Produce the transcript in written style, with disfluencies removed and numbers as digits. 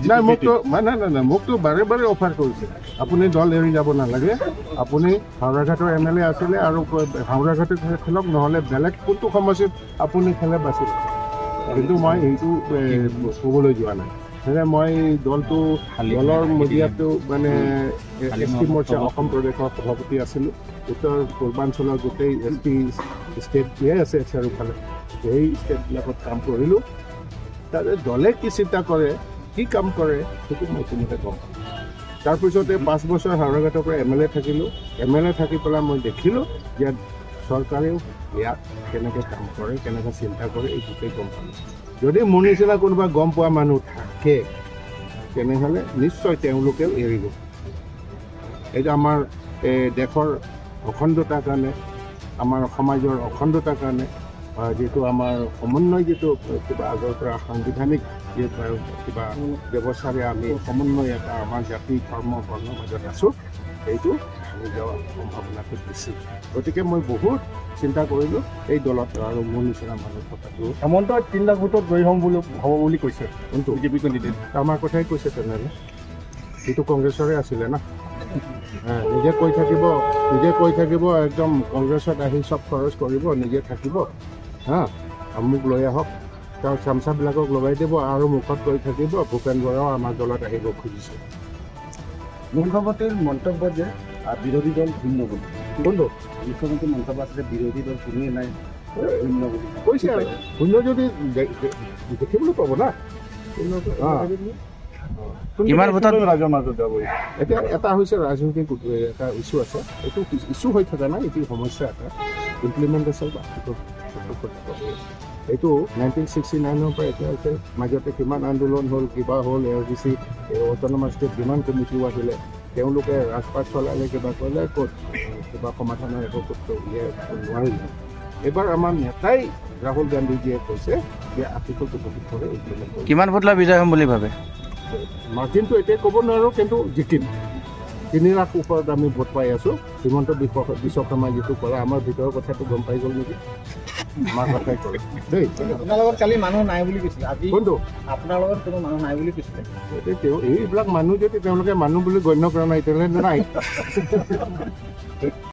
নাই মোকতো বাৰে বাৰে অফাৰ কৰিছে আপুনি দল এৰি যাব নালাগে আপুনি হাওৰাঘাটৰ MLA আছিলে আৰু হাওৰাঘাটত খেলক নহ'লে বেলেগ কোনটো সমষ্টিত আপুনি খেলে বাচিল কিন্তু মই এইটো ক'বলৈ যোৱা নাই সেয়ে মই দলৰ মজিয়াটো মানে SP মৰ্চা অসম প্ৰদেশৰ সভাপতি আছিলোঁ উত্তৰ পূৰ্বাঞ্চলৰ গোটেই SP ষ্টেটটোৱে আছে চাৰিওফালে সেই ষ্টেটবিলাকত কাম কৰিলোঁ তাতে দলে কি চিন্তা কৰে কি কাম কৰে সেইটো মই তেনেকৈ গম পাওঁ তাৰপিছতে 5 বছৰ হাওৰাঘাটৰ পৰা MLA থাকিলোঁ MLA থাকি পেলাই মই দেখিলোঁ যে চৰকাৰেও ইয়াত কেনেকৈ কাম কৰে কেনেকৈ চিন্তা কৰে এই গোটেই গম পালোঁ যদি মোৰ নিচিনা কোনোবা গম পোৱা মানুহ থাকে তেনেহ'লে নিশ্চয় তেওঁলোকেও এৰিব এইটো আমাৰ দেশৰ অখণ্ডতাৰ কাৰণে আমাৰ সমাজৰ অখণ্ডতাৰ কাৰণে যিটো আমাৰ সমন্বয় যিটো কিবা আগৰ পৰা সাংবিধানিক কিবা ব্যৱস্থাৰে আমি সমন্বয় এটা আমাৰ জাতি ধৰ্ম বৰ্ণৰ মাজত আছোঁ সেইটো ভাঙি যোৱাৰ সম্ভাৱনাটো বেছি গতিকে মই বহুত চিন্তা কৰিলোঁ এই দলত আৰু মোৰ নিচিনা মানুহ থকাটো হেমন্ত 3 লাখ ভোটত জয়ী হ'ব বুলি কৈছে কোনটো বিজেপি কেণ্ডিডেট আমাৰ কথাই কৈছে তেনেহ'লে সেইটো কংগ্ৰেছৰে আছিলে না নিজে কৈ থাকিব একদম কংগ্ৰেছত আহি চব খৰচ কৰিব নিজে থাকিব মোক লৈ আহক তাৰ চামচাবিলাকক লগাই দিব আৰু মুখত কৈ থাকিব ভূপেন বৰাও আমাৰ দলত আহিব খুজিছে মুখ্যমন্ত্ৰীৰ মন্তব্য যে বিৰোধী দল শূন্য বুলি কোনটো মুখ্যমন্ত্ৰীৰ মন্তব্য আছে যে বিৰোধী দল কোনোৱে নাই শূন্য বুলি কৈছে আৰু শূন্য যদি দেখিবলৈ পাব না কিমান ভোটত ৰাজ্যৰ মাজত যাব এতিয়া এটা হৈছে ৰাজনৈতিক এটা ইছ্যু আছে এইটো ইছ্যু হৈ থকা নাই এইটো সমস্যা এটা ইমপ্লিমেণ্টেশ্যন বাকীটো এইটো 1969 পৰা এতিয়া হৈছে মাজতে কিমান আন্দোলন হ'ল কিবা হ'ল AOBC অট'নমাছ ষ্টেট যিমান কমিটিও আহিলে তেওঁলোকে ৰাজপাট চলালে কিবা কৰিলে ক'ত কিবা সমাধানৰ একো উলিয়াই নোৱাৰিলে এইবাৰ আমাৰ নেতাই ৰাহুল গান্ধীজীয়ে কৈছে যে আৰ্টিকল 74 ইমপ্লিমেণ্ট কৰিব কিমান ভোট লৈ বিজয় হ'ম বুলি ভাবে মাৰ্জিনটো এতিয়া ক'ব নোৱাৰোঁ কিন্তু জিকিম 3 লাখ ওপৰত আমি ভোট পাই আছোঁ হিমন্ত বিশ্বশৰ্মা যিটো কৰা আমাৰ ভিতৰৰ কথাটো গম পাই গ'ল নেকি আমাৰ কথাই কৰে দেই আপোনাৰ লগত কালি মানুহ নাই বুলি কৈছিলে আজি কোনটো আপোনাৰ লগত কোনো মানুহ নাই বুলি কৈছিলে এইবিলাক মানুহ যদি তেওঁলোকে মানুহ বুলি গণ্য কৰা নাই তেনেহ'লে নাই